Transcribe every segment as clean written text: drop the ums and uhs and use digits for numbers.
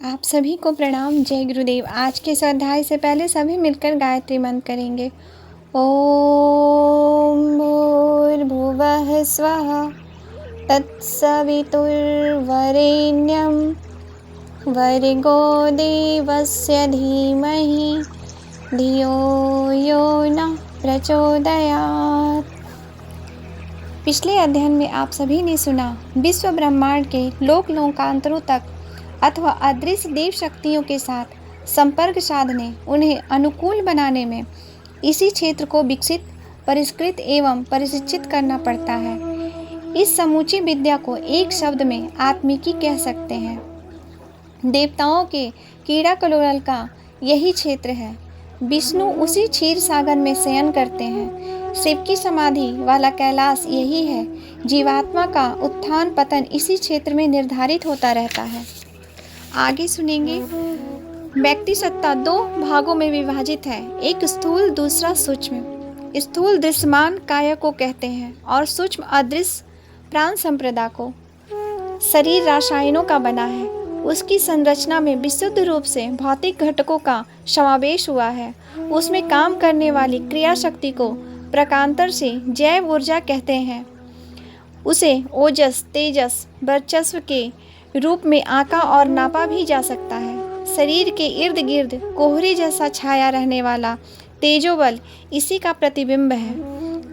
आप सभी को प्रणाम। जय गुरुदेव। आज के इस अध्याय से पहले सभी मिलकर गायत्री मंत्र करेंगे। ओम भूर्भुवः स्वः तत्सवितुर्वरेण्यं भर्गो देवस्य धीमहि धियो यो नः प्रचोदयात्। पिछले अध्ययन में आप सभी ने सुना विश्व ब्रह्मांड के लोक लोकांतरों तक अथवा अदृश्य देव शक्तियों के साथ संपर्क साधने, उन्हें अनुकूल बनाने में इसी क्षेत्र को विकसित, परिष्कृत एवं प्रशिक्षित करना पड़ता है। इस समूची विद्या को एक शब्द में आत्मिकी कह सकते हैं। देवताओं के कीड़ा कलोल का यही क्षेत्र है। विष्णु उसी क्षीर सागर में शयन करते हैं। शिव की समाधि वाला कैलाश यही है। जीवात्मा का उत्थान पतन इसी क्षेत्र में निर्धारित होता रहता है। आगे सुनेंगे। व्यक्ति सत्ता दो भागों में विभाजित है, एक स्थूल, दूसरा सूक्ष्म। स्थूल दृश्यमान काया को कहते हैं और सूक्ष्म अदृश्य प्राण संप्रदा को। शरीर रसायनों का बना है। उसकी संरचना में विशुद्ध रूप से भौतिक घटकों का समावेश हुआ है। उसमें काम करने वाली क्रिया शक्ति को प्रकांतर से जैव ऊर्जा कहते हैं। उसे ओजस, तेजस, वर्चस्व के रूप में आंका और नापा भी जा सकता है। शरीर के इर्द गिर्द कोहरे जैसा छाया रहने वाला तेजोबल इसी का प्रतिबिंब है।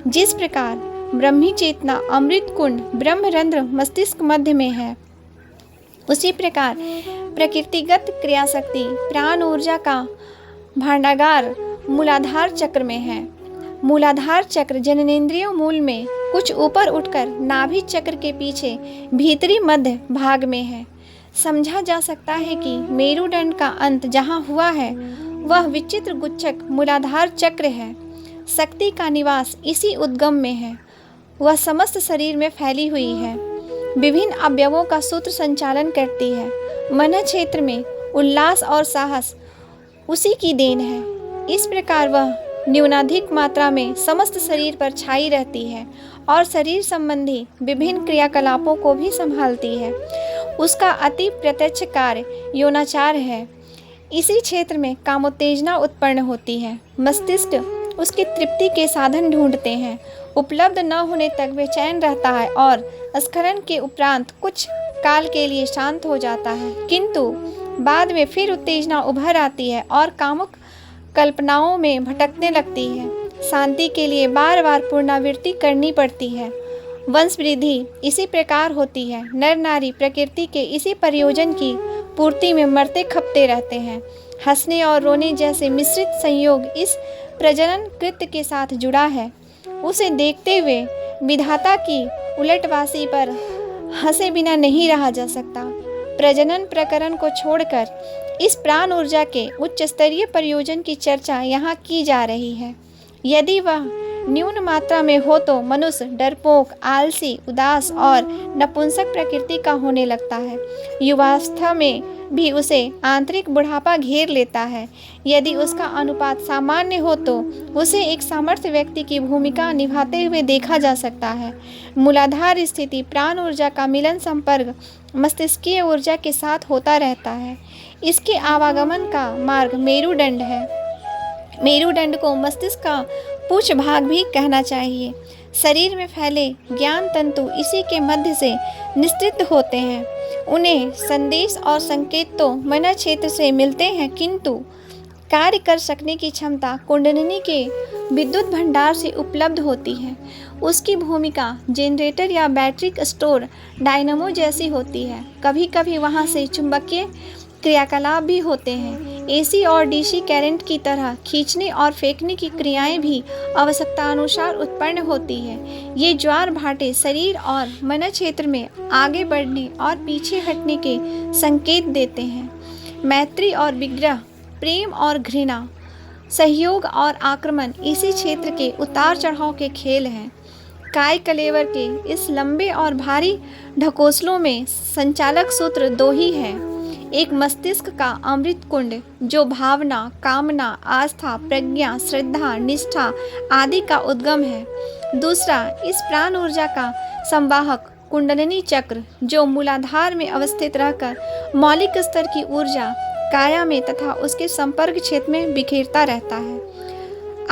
जिस प्रकार ब्रह्मी चेतना अमृत कुंड ब्रह्मरंध्र मस्तिष्क मध्य में है, उसी प्रकार प्रकृतिगत क्रियाशक्ति प्राण ऊर्जा का भांडागार मूलाधार चक्र में है। मूलाधार चक्र जननेंद्रिय मूल में कुछ ऊपर उठकर नाभि चक्र के पीछे भीतरी मध्य भाग में है। समझा जा सकता है कि मेरुदंड का अंत जहाँ हुआ है वह विचित्र गुच्छक मूलाधार चक्र है। शक्ति का निवास इसी उद्गम में है। वह समस्त शरीर में फैली हुई है, विभिन्न अवयवों का सूत्र संचालन करती है। मन क्षेत्र में उल्लास और साहस उसी की देन है। इस प्रकार वह न्यूनाधिक मात्रा में समस्त शरीर पर छाई रहती है और शरीर संबंधी विभिन्न क्रियाकलापों को भी संभालती है। उसका अति प्रत्यक्ष कार्य यौनाचार है। इसी क्षेत्र में कामोत्तेजना उत्पन्न होती है। मस्तिष्क उसकी तृप्ति के साधन ढूंढते हैं। उपलब्ध न होने तक बेचैन रहता है और स्खलन के उपरांत कुछ काल के लिए शांत हो जाता है, किंतु बाद में फिर उत्तेजना उभर आती है और कामुक कल्पनाओं में भटकने लगती है। शांति के लिए बार बार पुनरावृत्ति करनी पड़ती है। वंश वृद्धि इसी प्रकार होती है। नर नारी प्रकृति के इसी प्रयोजन की पूर्ति में मरते खपते रहते हैं। हंसने और रोने जैसे मिश्रित संयोग इस प्रजनन कृत्य के साथ जुड़ा है। उसे देखते हुए विधाता की उलटवासी पर हंसे बिना नहीं रहा जा सकता। प्रजनन प्रकरण को छोड़कर इस प्राण ऊर्जा के उच्च स्तरीय प्रयोजन की चर्चा यहाँ की जा रही है। यदि वह न्यून मात्रा में हो तो मनुष्य डरपोक, आलसी, उदास और नपुंसक प्रकृति का होने लगता है। युवावस्था में भी उसे आंतरिक बुढ़ापा घेर लेता है। यदि उसका अनुपात सामान्य हो तो उसे एक सामर्थ्य व्यक्ति की भूमिका निभाते हुए देखा जा सकता है। मूलाधार स्थिति प्राण ऊर्जा का मिलन संपर्क मस्तिष्कीय ऊर्जा के साथ होता रहता है। इसके आवागमन का मार्ग मेरुदंड है। मेरुदंड को मस्तिष्क का पूछ भाग भी कहना चाहिए। शरीर में फैले ज्ञान तंतु इसी के मध्य से निस्तृत होते हैं। उन्हें संदेश और संकेत तो मन क्षेत्र से मिलते हैं, किंतु कार्य कर सकने की क्षमता कुंडलिनी के विद्युत भंडार से उपलब्ध होती है। उसकी भूमिका जनरेटर या बैटरी स्टोर डायनामो जैसी होती है। कभी कभी वहाँ से चुंबकीय क्रियाकलाप भी होते हैं। एसी और डीसी करंट की तरह खींचने और फेंकने की क्रियाएं भी आवश्यकतानुसार उत्पन्न होती है। ये ज्वार भाटे शरीर और मन क्षेत्र में आगे बढ़ने और पीछे हटने के संकेत देते हैं। मैत्री और विग्रह, प्रेम और घृणा, सहयोग और आक्रमण इसी क्षेत्र के उतार चढ़ाव के खेल हैं। काय कलेवर के इस लंबे और भारी ढकोसलों में संचालक सूत्र दो ही हैं। एक मस्तिष्क का अमृत कुंड जो भावना, कामना, आस्था, प्रज्ञा, श्रद्धा, निष्ठा आदि का उद्गम है। दूसरा इस प्राण ऊर्जा का संवाहक कुंडलिनी चक्र जो मूलाधार में अवस्थित रहकर मौलिक स्तर की ऊर्जा काया में तथा उसके संपर्क क्षेत्र में बिखेरता रहता है।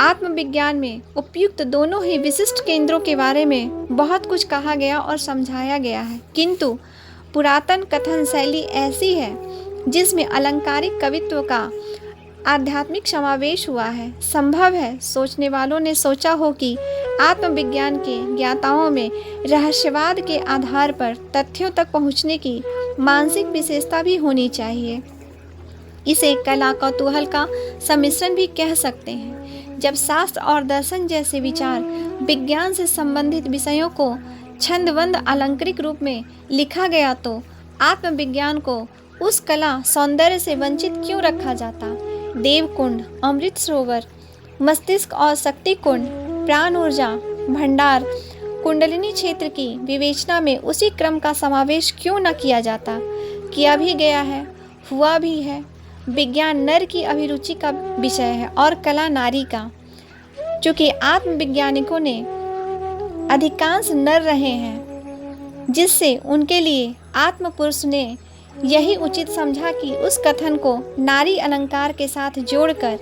आत्मविज्ञान में उपयुक्त दोनों ही विशिष्ट केंद्रों के बारे में बहुत कुछ कहा गया और समझाया गया है, किंतु पुरातन कथन शैली ऐसी है जिसमें अलंकारिक कवित्व का आध्यात्मिक समावेश हुआ है। संभव है सोचने वालों ने सोचा हो कि आत्मविज्ञान के ज्ञाताओं में रहस्यवाद के आधार पर तथ्यों तक पहुंचने की मानसिक विशेषता भी होनी चाहिए। इसे कला कौतूहल का सम्मिश्रण भी कह सकते हैं। जब शास्त्र और दर्शन जैसे विचार विज्ञान से संबंधित विषयों को छंदबद्ध अलंकारिक रूप में लिखा गया तो आत्मविज्ञान को उस कला सौंदर्य से वंचित क्यों रखा जाता। देवकुंड, अमृत सरोवर, मस्तिष्क और शक्ति कुंड, प्राण ऊर्जा भंडार, कुंडलिनी क्षेत्र की विवेचना में उसी क्रम का समावेश क्यों न किया जाता। किया भी गया है, हुआ भी है। विज्ञान नर की अभिरुचि का विषय है और कला नारी का। चूँकि आत्मविज्ञानिकों ने अधिकांश नर रहे हैं, जिससे उनके लिए आत्मपुरुष ने यही उचित समझा कि उस कथन को नारी अलंकार के साथ जोड़कर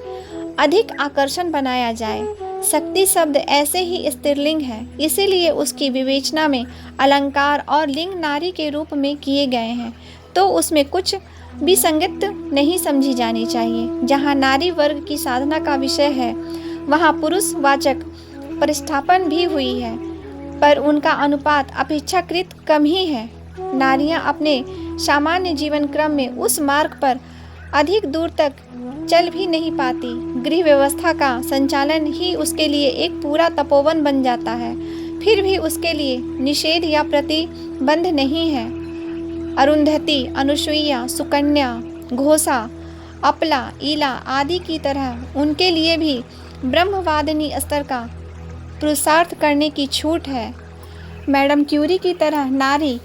अधिक आकर्षण बनाया जाए। शक्ति शब्द ऐसे ही स्त्रीलिंग है, इसीलिए उसकी विवेचना में अलंकार और लिंग नारी के रूप में किए गए हैं, तो उसमें कुछ विसंगत नहीं समझी जानी चाहिए। जहाँ नारी वर्ग की साधना का विषय है वहाँ पुरुष वाचक प्रतिस्थापन भी हुई है, पर उनका अनुपात अपेक्षाकृत कम ही है। नारियां अपने सामान्य जीवन क्रम में उस मार्ग पर अधिक दूर तक चल भी नहीं पाती। गृह व्यवस्था का संचालन ही उसके लिए एक पूरा तपोवन बन जाता है, फिर भी उसके लिए निषेध या प्रतिबंध नहीं है। अरुंधति, अनुसुईया, सुकन्या, घोषा, अपला, ईला आदि की तरह उनके लिए भी ब्रह्मवादिनी स्तर का पुरुषार्थ करने की छूट है। मैडम क्यूरी की तरह नारी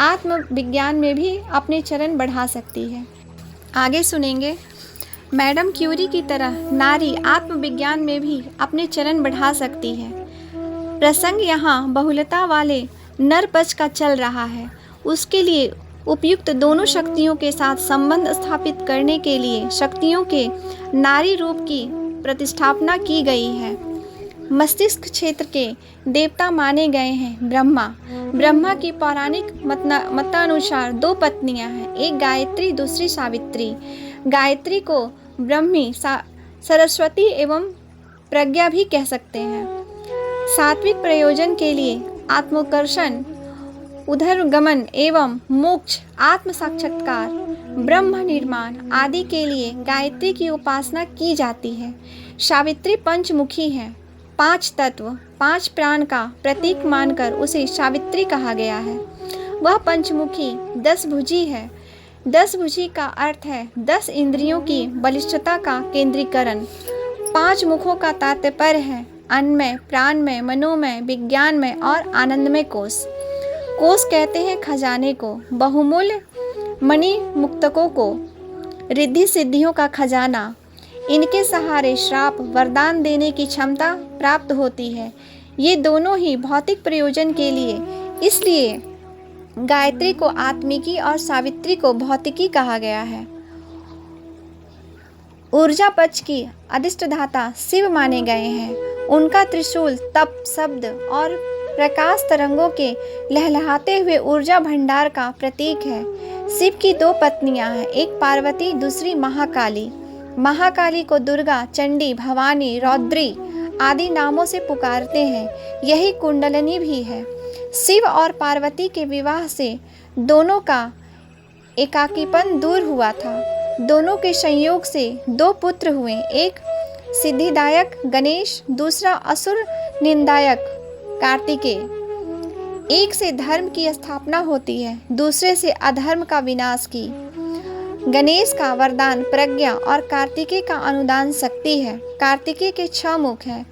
आत्मविज्ञान में भी अपने चरण बढ़ा सकती है। आगे सुनेंगे। मैडम क्यूरी की तरह नारी आत्मविज्ञान में भी अपने चरण बढ़ा सकती है। प्रसंग यहाँ बहुलता वाले नर पक्ष का चल रहा है। उसके लिए उपयुक्त दोनों शक्तियों के साथ संबंध स्थापित करने के लिए शक्तियों के नारी रूप की प्रतिष्ठापना की गई है। मस्तिष्क क्षेत्र के देवता माने गए हैं ब्रह्मा। ब्रह्मा की पौराणिक मतानुसार दो पत्नियां हैं, एक गायत्री, दूसरी सावित्री। गायत्री को ब्रह्मी, सरस्वती एवं प्रज्ञा भी कह सकते हैं। सात्विक प्रयोजन के लिए आत्मोकर्षण, उधर्गमन एवं मोक्ष, आत्म साक्षात्कार, ब्रह्म निर्माण आदि के लिए गायत्री की उपासना की जाती है। सावित्री पंचमुखी है। 5 तत्व 5 प्राण का प्रतीक मानकर उसे सावित्री कहा गया है। वह पंचमुखी 10 भुजी है। 10 भुजी का अर्थ है 10 इंद्रियों की बलिष्ठता का केंद्रीकरण। 5 मुखों का तात्पर्य है अन्नमय, प्राणमय, मनोमय, विज्ञानमय और आनंदमय कोश। कोश कहते हैं खजाने को, बहुमूल्य मणि मुक्तकों को, रिद्धि सिद्धियों का खजाना। इनके सहारे श्राप वरदान देने की क्षमता प्राप्त होती है। ये दोनों ही भौतिक प्रयोजन के लिए, इसलिए गायत्री को आत्मिकी और सावित्री को भौतिकी कहा गया है। ऊर्जा पक्ष की अधिष्ठाता शिव माने गए हैं। उनका त्रिशूल तप, शब्द और प्रकाश तरंगों के लहलहाते हुए ऊर्जा भंडार का प्रतीक है। शिव की 2 पत्नियां हैं, एक पार्वती, दूसरी महाकाली। महाकाली को दुर्गा, चंडी, भवानी, रौद्री आदि नामों से पुकारते हैं। यही कुंडलिनी भी है। शिव और पार्वती के विवाह से दोनों का एकाकीपन दूर हुआ था। दोनों के संयोग से 2 पुत्र हुए, एक सिद्धिदायक गणेश, दूसरा असुर निंदायक कार्तिकेय। एक से धर्म की स्थापना होती है, दूसरे से अधर्म का विनाश की। गणेश का वरदान प्रज्ञा और कार्तिकेय का अनुदान शक्ति है। कार्तिकेय के 6 मुख हैं,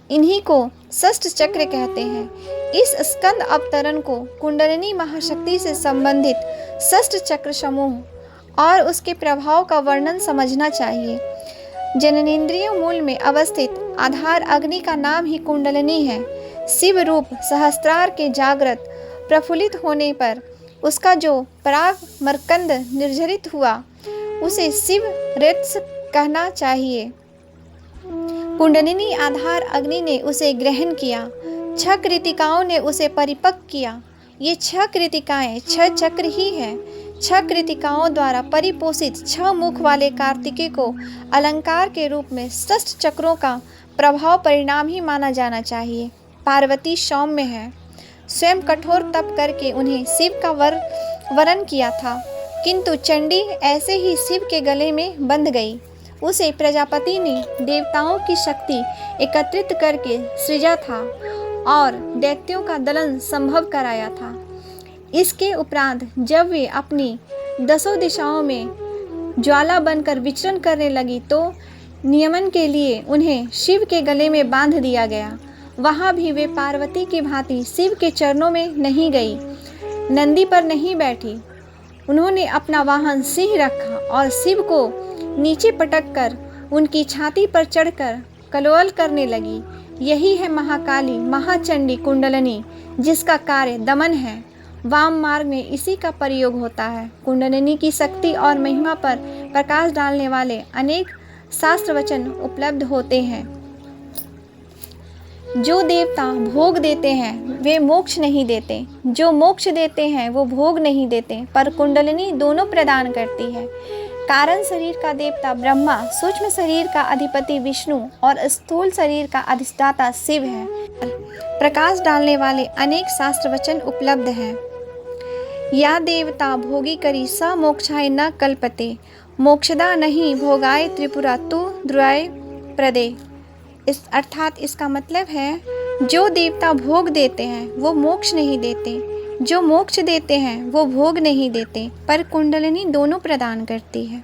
इन्हीं को षष्ठ चक्र कहते हैं। इस स्कंद अवतरण को कुंडलिनी महाशक्ति से संबंधित षष्ठ चक्र समूह और उसके प्रभाव का वर्णन समझना चाहिए। जननेंद्रिय मूल में अवस्थित आधार अग्नि का नाम ही कुंडलिनी है। शिव रूप सहस्त्रार के जागृत प्रफुल्लित होने पर उसका जो पराग मरकंद निर्झरित हुआ उसे शिव रत्स कहना चाहिए। कुंडलिनी आधार अग्नि ने उसे ग्रहण किया, 6 कृतिकाओं ने उसे परिपक्व किया। ये 6 कृतिकाएं 6 चक्र ही है। 6 कृतिकाओं द्वारा परिपोषित 6 मुख वाले कार्तिकेय को अलंकार के रूप में 6 चक्रों का प्रभाव परिणाम ही माना जाना चाहिए। पार्वती सौम्य है, स्वयं कठोर तप करके उन्हें शिव का वरण किया था, किंतु चंडी ऐसे ही शिव के गले में बंध गई। उसे प्रजापति ने देवताओं की शक्ति एकत्रित करके सृजा था और दैत्यों का दलन संभव कराया था। इसके उपरांत जब वे अपनी 10 दिशाओं में ज्वाला बनकर विचरण करने लगी तो नियमन के लिए उन्हें शिव के गले में बांध दिया गया। वहाँ भी वे पार्वती की भांति शिव के चरणों में नहीं गई, नंदी पर नहीं बैठी। उन्होंने अपना वाहन सिंह रखा और शिव को नीचे पटक कर उनकी छाती पर चढ़कर कलोल करने लगी। यही है महाकाली महाचंडी कुंडलिनी, जिसका कार्य दमन है। वाम मार्ग में इसी का प्रयोग होता है। कुंडलिनी की शक्ति और महिमा पर प्रकाश डालने वाले अनेक शास्त्र वचन उपलब्ध होते हैं। जो देवता भोग देते हैं वे मोक्ष नहीं देते, जो मोक्ष देते हैं वो भोग नहीं देते, पर कुंडलिनी दोनों प्रदान करती है। कारण शरीर का देवता ब्रह्मा, सूक्ष्म शरीर का अधिपति विष्णु और स्थूल शरीर का अधिष्ठाता शिव है। प्रकाश डालने वाले अनेक शास्त्र वचन उपलब्ध हैं। या देवता भोगी करी स मोक्षाय न कल्पते, मोक्षदा नहीं भोगाय त्रिपुरा तु द्रुआय प्रदे। अर्थात इसका मतलब है जो देवता भोग देते हैं वो मोक्ष नहीं देते, जो मोक्ष देते हैं वो भोग नहीं देते, पर कुंडलिनी दोनों प्रदान करती है।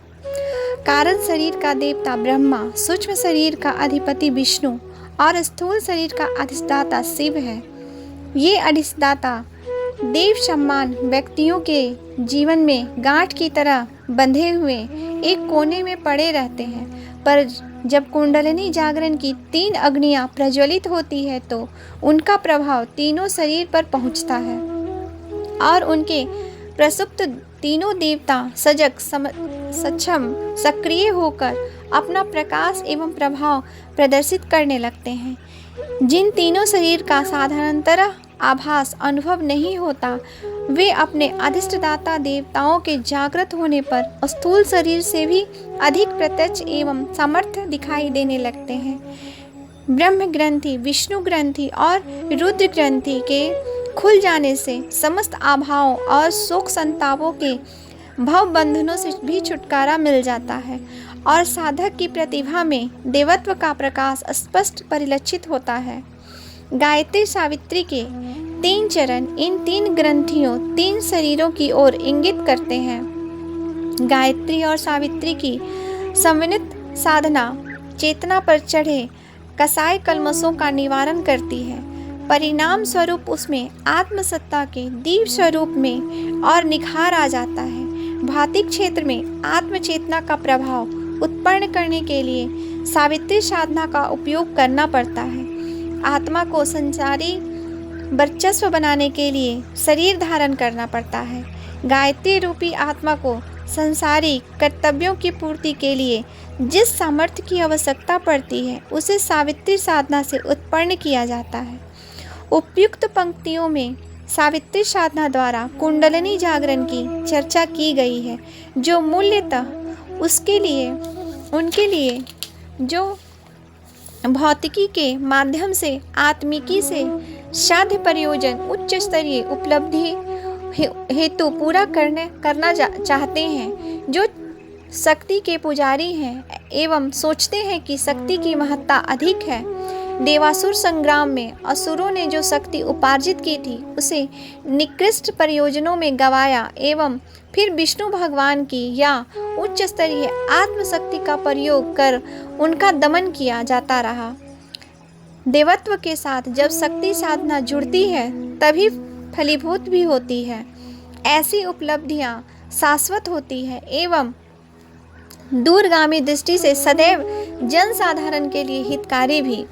कारण शरीर का देवता ब्रह्मा, सूक्ष्म शरीर का अधिपति विष्णु और स्थूल शरीर का अधिष्ठाता शिव है। ये अधिष्ठाता देव सम्मान व्यक्तियों के जीवन में गांठ की तरह बंधे हुए एक कोने में पड़े रहते हैं, पर जब कुंडलिनी जागरण की 3 अग्नियां प्रज्वलित होती है तो उनका प्रभाव तीनों शरीर पर पहुंचता है और उनके प्रसुप्त तीनों देवता सजग सक्षम सक्रिय होकर अपना प्रकाश एवं प्रभाव प्रदर्शित करने लगते हैं। जिन तीनों शरीर का साधारणतः आभास अनुभव नहीं होता वे अपने अधिष्ठदाता देवताओं के जागृत होने पर स्थूल शरीर से भी अधिक प्रत्यक्ष एवं सामर्थ्य दिखाई देने लगते हैं। ब्रह्म ग्रंथि, विष्णु ग्रंथि और रुद्र ग्रंथि के खुल जाने से समस्त आभाओं और शोक संतापों के भव बंधनों से भी छुटकारा मिल जाता है और साधक की प्रतिभा में देवत्व का प्रकाश स्पष्ट परिलक्षित होता है। गायत्री सावित्री के 3 चरण इन 3 ग्रंथियों 3 शरीरों की ओर इंगित करते हैं। गायत्री और सावित्री की संविनित साधना चेतना पर चढ़े कसाय कलमशों का निवारण करती है। परिणाम स्वरूप उसमें आत्मसत्ता के दिव्य स्वरूप में और निखार आ जाता है। भौतिक क्षेत्र में आत्मचेतना का प्रभाव उत्पन्न करने के लिए सावित्री साधना का उपयोग करना पड़ता है। आत्मा को संसारी वर्चस्व बनाने के लिए शरीर धारण करना पड़ता है। गायत्री रूपी आत्मा को संसारी कर्तव्यों की पूर्ति के लिए जिस सामर्थ्य की आवश्यकता पड़ती है उसे सावित्री साधना से उत्पन्न किया जाता है। उपयुक्त पंक्तियों में सावित्री साधना द्वारा कुंडलिनी जागरण की चर्चा की गई है, जो मूल्यतः उनके लिए जो भौतिकी के माध्यम से आत्मिकी से साध्य प्रयोजन उच्च स्तरीय उपलब्धि हेतु पूरा करना चाहते हैं, जो शक्ति के पुजारी हैं एवं सोचते हैं कि शक्ति की महत्ता अधिक है। देवासुर संग्राम में असुरों ने जो शक्ति उपार्जित की थी उसे निकृष्ट प्रयोजनों में गवाया एवं फिर विष्णु भगवान की या उच्च स्तरीय आत्मशक्ति का प्रयोग कर उनका दमन किया जाता रहा। देवत्व के साथ जब शक्ति साधना जुड़ती है तभी फलीभूत भी होती है। ऐसी उपलब्धियां शाश्वत होती है एवं दूरगामी दृष्टि से सदैव जन साधारण के लिए हितकारी भी।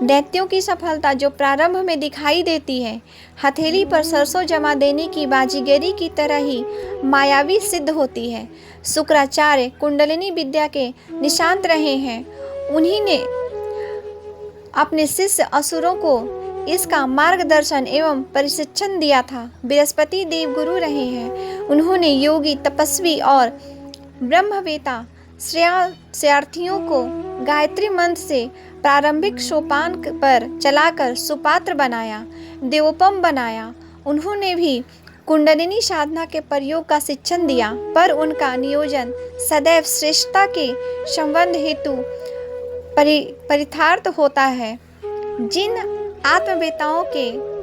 दैत्यों की सफलता जो प्रारंभ में दिखाई देती है, हथेली पर सरसों जमा देने की बाजीगरी की तरह ही मायावी सिद्ध होती है। शुक्राचार्य कुंडलिनी विद्या के निशांत रहे हैं। उन्हीं ने अपने शिष्य असुरों को इसका मार्गदर्शन एवं प्रशिक्षण दिया था। बृहस्पति देव गुरु रहे हैं। उन्होंने योगी, तपस्वी और ब्रह्मवेता श्रेयार्थियों को गायत्री मंत्र से प्रारंभिक सोपान पर चलाकर सुपात्र बनाया, देवोपम बनाया। उन्होंने भी कुंडलिनी साधना के प्रयोग का शिक्षण दिया, पर उनका नियोजन सदैव श्रेष्ठता के संबंध हेतु परितार्थ होता है। जिन आत्मवेताओं के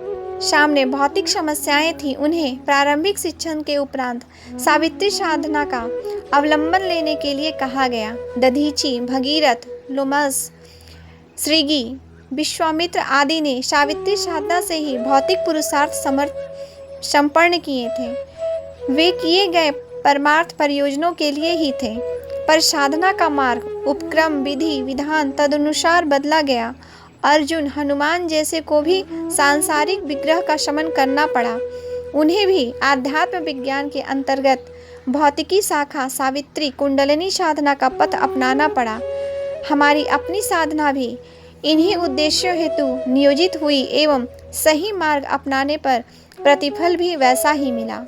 सामने भौतिक समस्याएं थी, उन्हें प्रारंभिक शिक्षण के उपरांत सावित्री साधना का अवलंबन लेने के लिए कहा गया। दधीची, भगीरथ, लोमस, श्रीगी, विश्वामित्र आदि ने सावित्री साधना से ही भौतिक पुरुषार्थ संपन्न किए थे। वे किए गए परमार्थ प्रयोजनों के लिए ही थे, पर साधना का मार्ग, उपक्रम, विधि विधान तदनुसार बदला गया। अर्जुन, हनुमान जैसे को भी सांसारिक विग्रह का शमन करना पड़ा। उन्हें भी आध्यात्म विज्ञान के अंतर्गत भौतिकी शाखा सावित्री कुंडलिनी साधना का पथ अपनाना पड़ा। हमारी अपनी साधना भी इन्हीं उद्देश्यों हेतु नियोजित हुई एवं सही मार्ग अपनाने पर प्रतिफल भी वैसा ही मिला।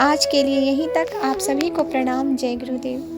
आज के लिए यहीं तक। आप सभी को प्रणाम। जय गुरुदेव।